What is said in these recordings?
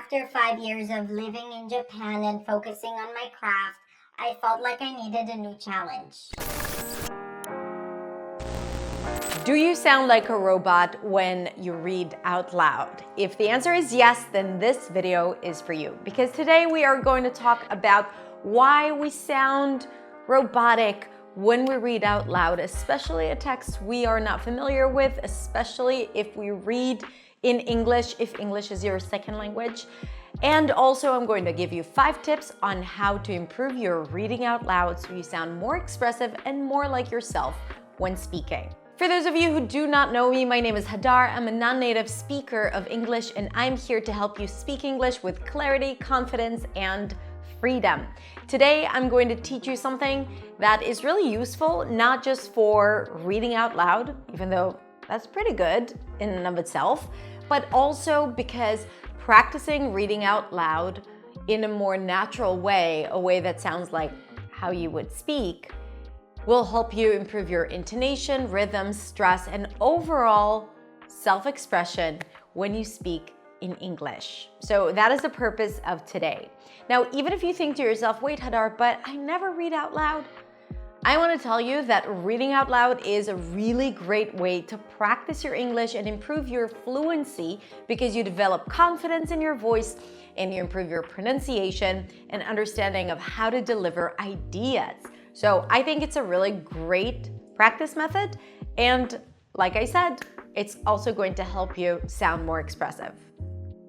After 5 years of living in Japan and focusing on my craft, I felt like I needed a new challenge. Do you sound like a robot when you read out loud? If the answer is yes, then this video is for you, because today we are going to talk about why we sound robotic when we read out loud, especially a text we are not familiar with, especially if we read in English, if English is your second language. And also I'm going to give you 5 tips on how to improve your reading out loud so you sound more expressive and more like yourself when speaking. For those of you who do not know me, my name is Hadar. I'm a non-native speaker of English, and I'm here to help you speak English with clarity, confidence, and freedom. Today, I'm going to teach you something that is really useful, not just for reading out loud, even though that's pretty good in and of itself, but also because practicing reading out loud in a more natural way, a way that sounds like how you would speak, will help you improve your intonation, rhythm, stress, and overall self-expression when you speak in English. So that is the purpose of today. Now, even if you think to yourself, wait, Hadar, but I never read out loud, I want to tell you that reading out loud is a really great way to practice your English and improve your fluency, because you develop confidence in your voice and you improve your pronunciation and understanding of how to deliver ideas. So I think it's a really great practice method. And like I said, it's also going to help you sound more expressive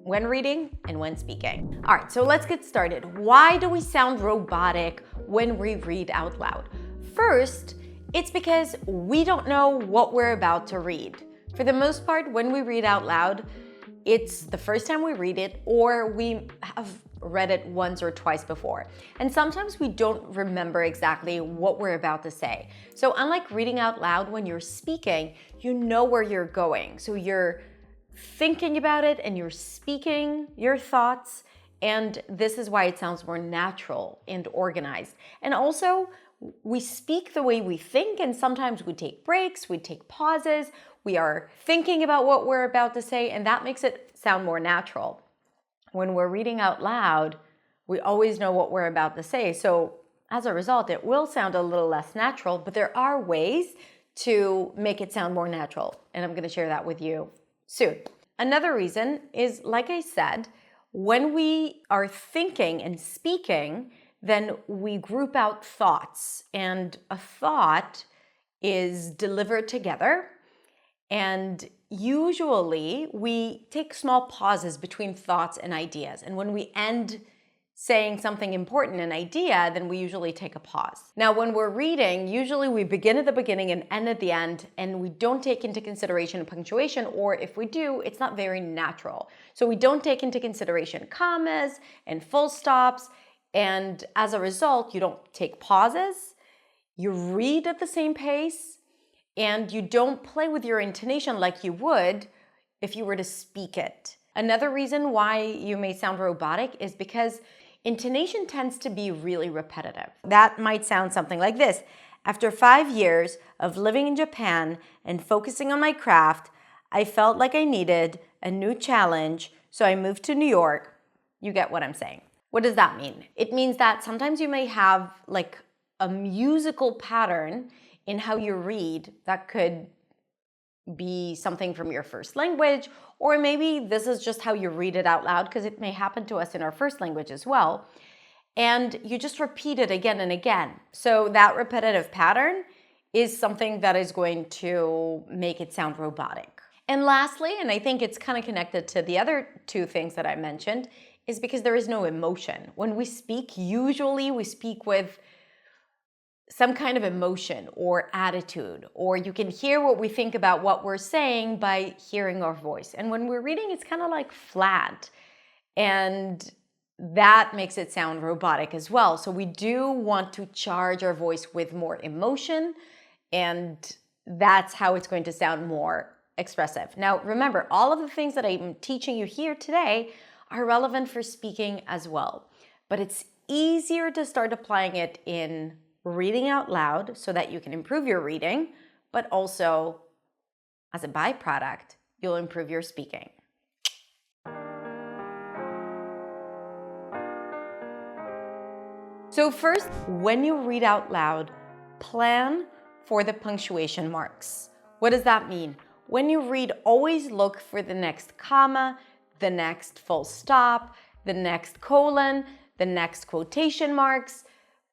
when reading and when speaking. All right, so let's get started. Why do we sound robotic when we read out loud? First, it's because we don't know what we're about to read. For the most part, when we read out loud, it's the first time we read it, or we have read it once or twice before. And sometimes we don't remember exactly what we're about to say. So unlike reading out loud, when you're speaking, you know where you're going. So you're thinking about it and you're speaking your thoughts. And this is why it sounds more natural and organized. And also, we speak the way we think, and sometimes we take breaks, we take pauses, we are thinking about what we're about to say, and that makes it sound more natural. When we're reading out loud, we always know what we're about to say. So as a result, it will sound a little less natural, but there are ways to make it sound more natural. And I'm going to share that with you soon. Another reason is, like I said, when we are thinking and speaking, then we group out thoughts. And a thought is delivered together. And usually we take small pauses between thoughts and ideas. And when we end saying something important, an idea, then we usually take a pause. Now, when we're reading, usually we begin at the beginning and end at the end, and we don't take into consideration punctuation, or if we do, it's not very natural. So we don't take into consideration commas and full stops. And as a result, you don't take pauses, you read at the same pace, and you don't play with your intonation like you would if you were to speak it. Another reason why you may sound robotic is because intonation tends to be really repetitive. That might sound something like this. After 5 years of living in Japan and focusing on my craft, I felt like I needed a new challenge, so I moved to New York. You get what I'm saying. What does that mean? It means that sometimes you may have like a musical pattern in how you read that could be something from your first language, or maybe this is just how you read it out loud, because it may happen to us in our first language as well. And you just repeat it again and again. So that repetitive pattern is something that is going to make it sound robotic. And lastly, and I think it's kind of connected to the other 2 things that I mentioned, is because there is no emotion. When we speak, usually we speak with some kind of emotion or attitude, or you can hear what we think about what we're saying by hearing our voice. And when we're reading, it's kind of like flat, and that makes it sound robotic as well. So we do want to charge our voice with more emotion, and that's how it's going to sound more expressive. Now, remember, all of the things that I'm teaching you here today are relevant for speaking as well, but it's easier to start applying it in reading out loud so that you can improve your reading, but also as a byproduct, you'll improve your speaking. So first, when you read out loud, plan for the punctuation marks. What does that mean? When you read, always look for the next comma, the next full stop, the next colon, the next quotation marks,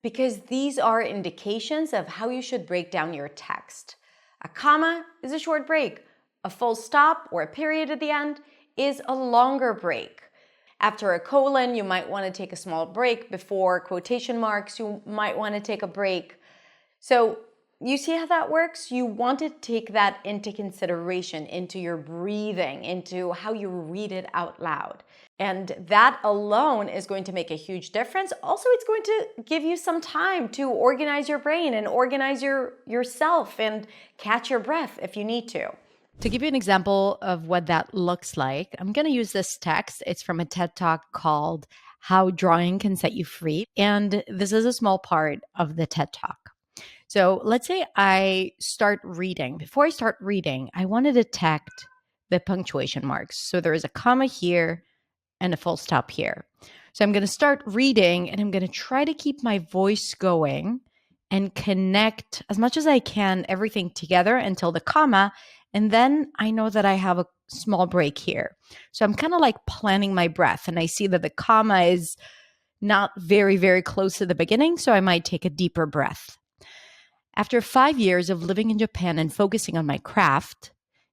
because these are indications of how you should break down your text. A comma is a short break. A full stop or a period at the end is a longer break. After a colon, you might want to take a small break. Before quotation marks, you might want to take a break. So you see how that works? You want to take that into consideration, into your breathing, into how you read it out loud. And that alone is going to make a huge difference. Also, it's going to give you some time to organize your brain and organize yourself and catch your breath if you need to. To give you an example of what that looks like, I'm going to use this text. It's from a TED Talk called How Drawing Can Set You Free. And this is a small part of the TED Talk. So let's say I start reading. Before I start reading, I want to detect the punctuation marks. So there is a comma here and a full stop here. So I'm going to start reading and I'm going to try to keep my voice going and connect as much as I can everything together until the comma. And then I know that I have a small break here. So I'm kind of like planning my breath, and I see that the comma is not very, very close to the beginning. So I might take a deeper breath. After 5 years of living in Japan and focusing on my craft,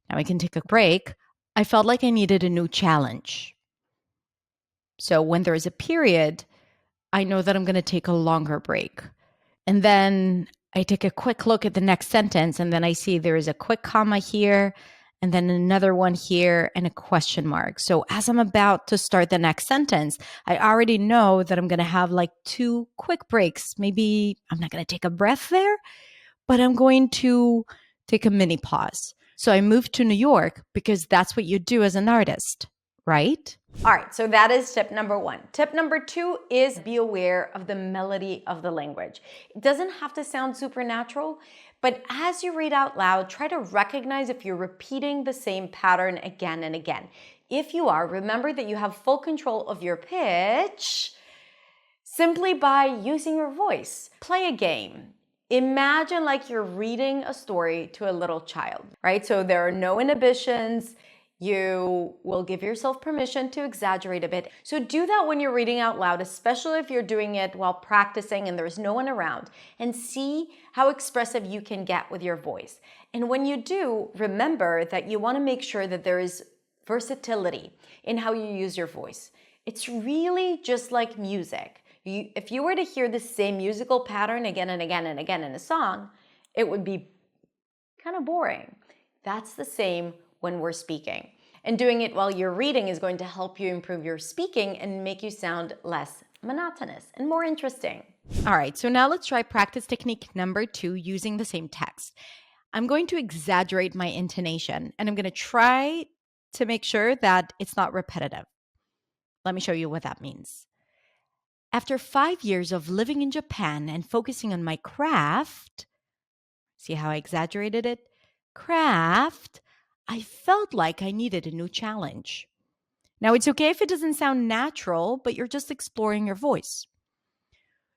now I can take a break, I felt like I needed a new challenge. So when there is a period, I know that I'm going to take a longer break. And then I take a quick look at the next sentence, and then I see there is a quick comma here, and then another one here, and a question mark. So as I'm about to start the next sentence, I already know that I'm going to have like 2 quick breaks. Maybe I'm not going to take a breath there, but I'm going to take a mini pause. So I moved to New York because that's what you do as an artist, right? All right, so that is tip number 1. Tip number 2 is be aware of the melody of the language. It doesn't have to sound supernatural, but as you read out loud, try to recognize if you're repeating the same pattern again and again. If you are, remember that you have full control of your pitch simply by using your voice. Play a game. Imagine like you're reading a story to a little child, right? So there are no inhibitions. You will give yourself permission to exaggerate a bit. So do that when you're reading out loud, especially if you're doing it while practicing and there's no one around, and see how expressive you can get with your voice. And when you do, remember that you want to make sure that there is versatility in how you use your voice. It's really just like music. If you were to hear the same musical pattern again and again and again in a song, it would be kind of boring. That's the same when we're speaking. And doing it while you're reading is going to help you improve your speaking and make you sound less monotonous and more interesting. All right, so now let's try practice technique number 2 using the same text. I'm going to exaggerate my intonation, and I'm going to try to make sure that it's not repetitive. Let me show you what that means. After 5 years of living in Japan and focusing on my craft, see how I exaggerated it? Craft, I felt like I needed a new challenge. Now, it's okay if it doesn't sound natural, but you're just exploring your voice.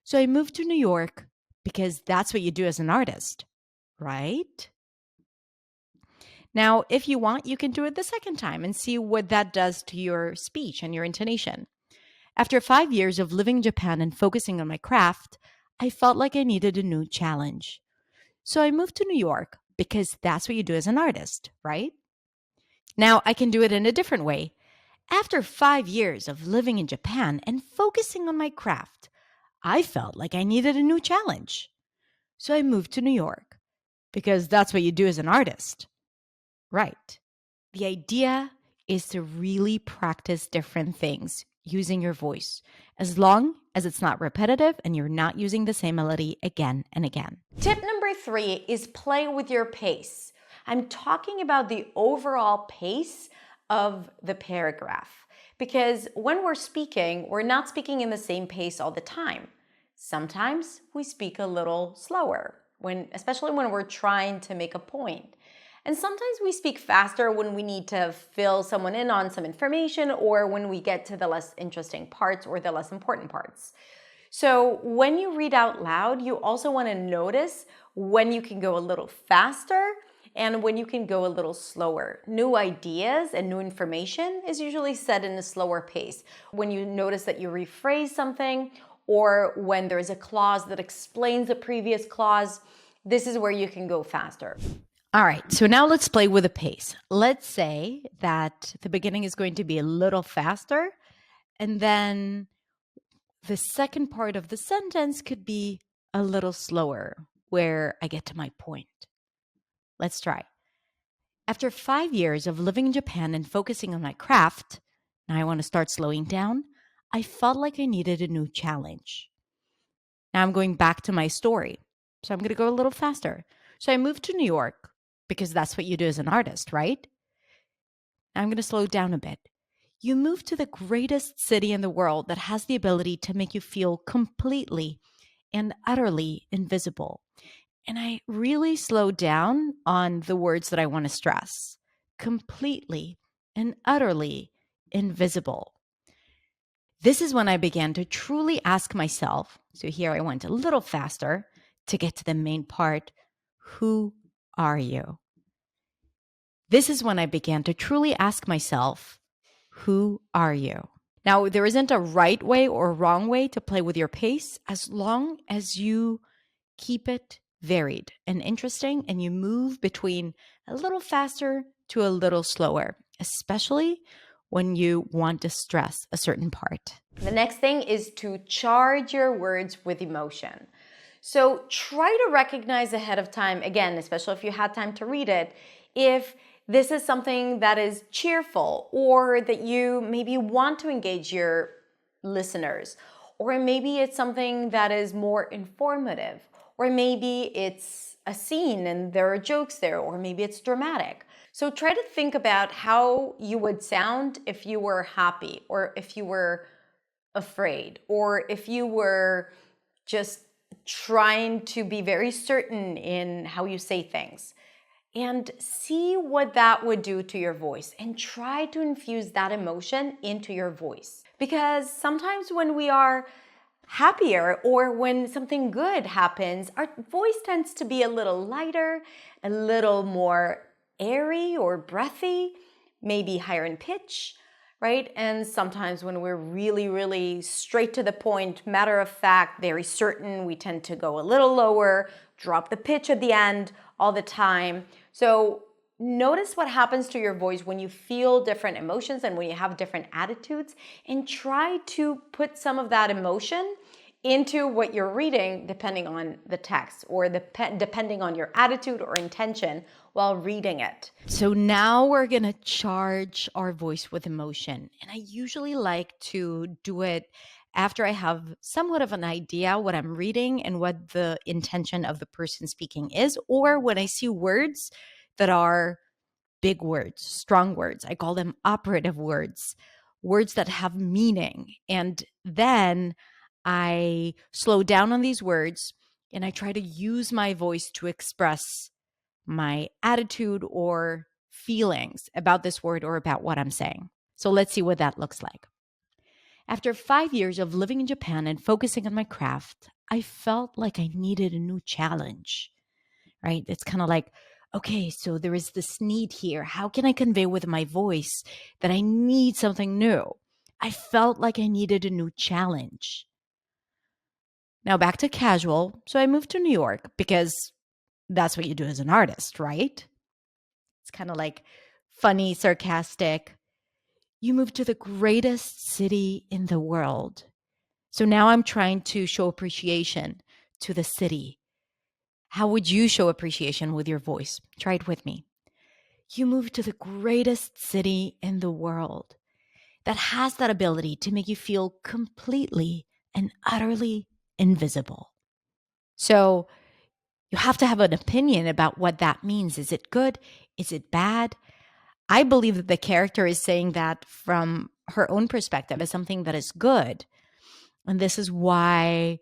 So I moved to New York because that's what you do as an artist, right? Now, if you want, you can do it the second time and see what that does to your speech and your intonation. After 5 years of living in Japan and focusing on my craft, I felt like I needed a new challenge. So I moved to New York because that's what you do as an artist, right? Now I can do it in a different way. After 5 years of living in Japan and focusing on my craft, I felt like I needed a new challenge. So I moved to New York because that's what you do as an artist, right? The idea is to really practice different things using your voice, as long as it's not repetitive and you're not using the same melody again and again. Tip number 3 is play with your pace. I'm talking about the overall pace of the paragraph, because when we're speaking, we're not speaking in the same pace all the time. Sometimes we speak a little slower, especially when we're trying to make a point. And sometimes we speak faster when we need to fill someone in on some information, or when we get to the less interesting parts or the less important parts. So when you read out loud, you also want to notice when you can go a little faster and when you can go a little slower. New ideas and new information is usually said in a slower pace. When you notice that you rephrase something or when there's a clause that explains the previous clause, this is where you can go faster. All right, so now let's play with the pace. Let's say that the beginning is going to be a little faster, and then the second part of the sentence could be a little slower, where I get to my point. Let's try. After 5 years of living in Japan and focusing on my craft, now I want to start slowing down. I felt like I needed a new challenge. Now I'm going back to my story. So I'm going to go a little faster. So I moved to New York because that's what you do as an artist, right? Now I'm going to slow down a bit. You move to the greatest city in the world that has the ability to make you feel completely and utterly invisible. And I really slow down on the words that I want to stress. Completely and utterly invisible. This is when I began to truly ask myself, so here I went a little faster to get to the main part, who are you? This is when I began to truly ask myself, who are you? Now, there isn't a right way or wrong way to play with your pace as long as you keep it varied and interesting and you move between a little faster to a little slower, especially when you want to stress a certain part. The next thing is to charge your words with emotion. So try to recognize ahead of time, again, especially if you had time to read it, if this is something that is cheerful or that you maybe want to engage your listeners, or maybe it's something that is more informative, or maybe it's a scene and there are jokes there, or maybe it's dramatic. So try to think about how you would sound if you were happy, or if you were afraid, or if you were just trying to be very certain in how you say things. And see what that would do to your voice and try to infuse that emotion into your voice. Because sometimes when we are happier or when something good happens, our voice tends to be a little lighter, a little more airy or breathy, maybe higher in pitch, right? And sometimes when we're really, really straight to the point, matter of fact, very certain, we tend to go a little lower, drop the pitch at the end all the time. So notice what happens to your voice when you feel different emotions and when you have different attitudes, and try to put some of that emotion into what you're reading depending on the text, or depending on your attitude or intention while reading it. So now we're going to charge our voice with emotion. And I usually like to do it after I have somewhat of an idea what I'm reading and what the intention of the person speaking is, or when I see words that are big words, strong words. I call them operative words, words that have meaning. And then I slow down on these words and I try to use my voice to express my attitude or feelings about this word or about what I'm saying. So let's see what that looks like. After 5 years of living in Japan and focusing on my craft, I felt like I needed a new challenge, right? It's kind of like, okay, so there is this need here. How can I convey with my voice that I need something new? I felt like I needed a new challenge. Now back to casual. So I moved to New York because that's what you do as an artist, right? It's kind of like funny, sarcastic. You moved to the greatest city in the world. So now I'm trying to show appreciation to the city. How would you show appreciation with your voice? Try it with me. You moved to the greatest city in the world that has that ability to make you feel completely and utterly invisible. So you have to have an opinion about what that means. Is it good? Is it bad? I believe that the character is saying that from her own perspective as something that is good. And this is why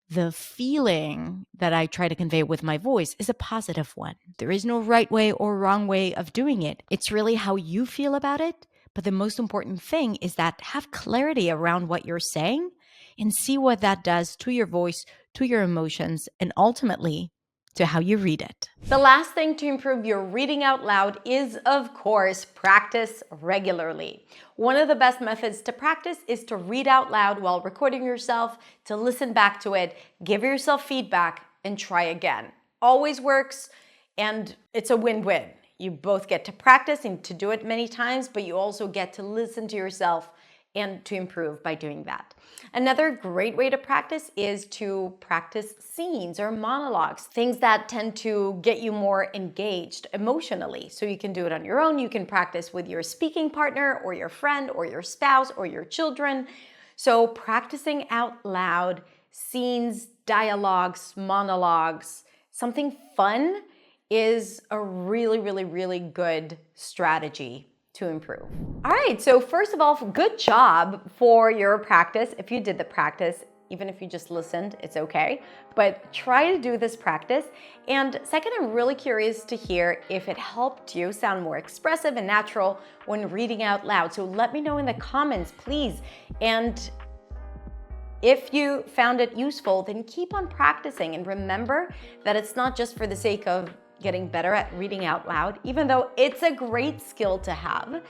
the feeling that I try to convey with my voice is a positive one. There is no right way or wrong way of doing it. It's really how you feel about it. But the most important thing is that have clarity around what you're saying and see what that does to your voice, to your emotions, and ultimately to how you read it. The last thing to improve your reading out loud is, of course, practice regularly. One of the best methods to practice is to read out loud while recording yourself, to listen back to it, give yourself feedback, and try again. Always works, and it's a win-win. You both get to practice and to do it many times, but you also get to listen to yourself and to improve by doing that. Another great way to practice is to practice scenes or monologues, things that tend to get you more engaged emotionally. So you can do it on your own. You can practice with your speaking partner or your friend or your spouse or your children. So practicing out loud, scenes, dialogues, monologues, something fun is a really good strategy to improve. All right, so first of all, good job for your practice. If you did the practice, even if you just listened, it's okay, but try to do this practice. And second, I'm really curious to hear if it helped you sound more expressive and natural when reading out loud. So let me know in the comments, please. And if you found it useful, then keep on practicing. And remember that it's not just for the sake of getting better at reading out loud, even though it's a great skill to have.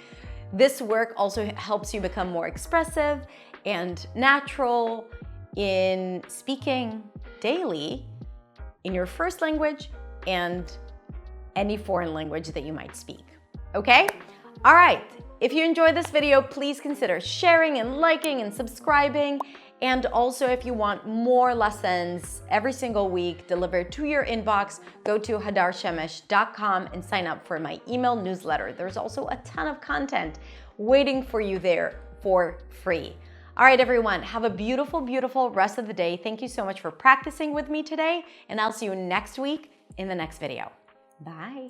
This work also helps you become more expressive and natural in speaking daily in your first language and any foreign language that you might speak. Okay? All right. If you enjoyed this video, please consider sharing and liking and subscribing. And also, if you want more lessons every single week delivered to your inbox, go to hadarshemesh.com and sign up for my email newsletter. There's also a ton of content waiting for you there for free. All right, everyone, have a beautiful rest of the day. Thank you so much for practicing with me today, and I'll see you next week in the next video. Bye.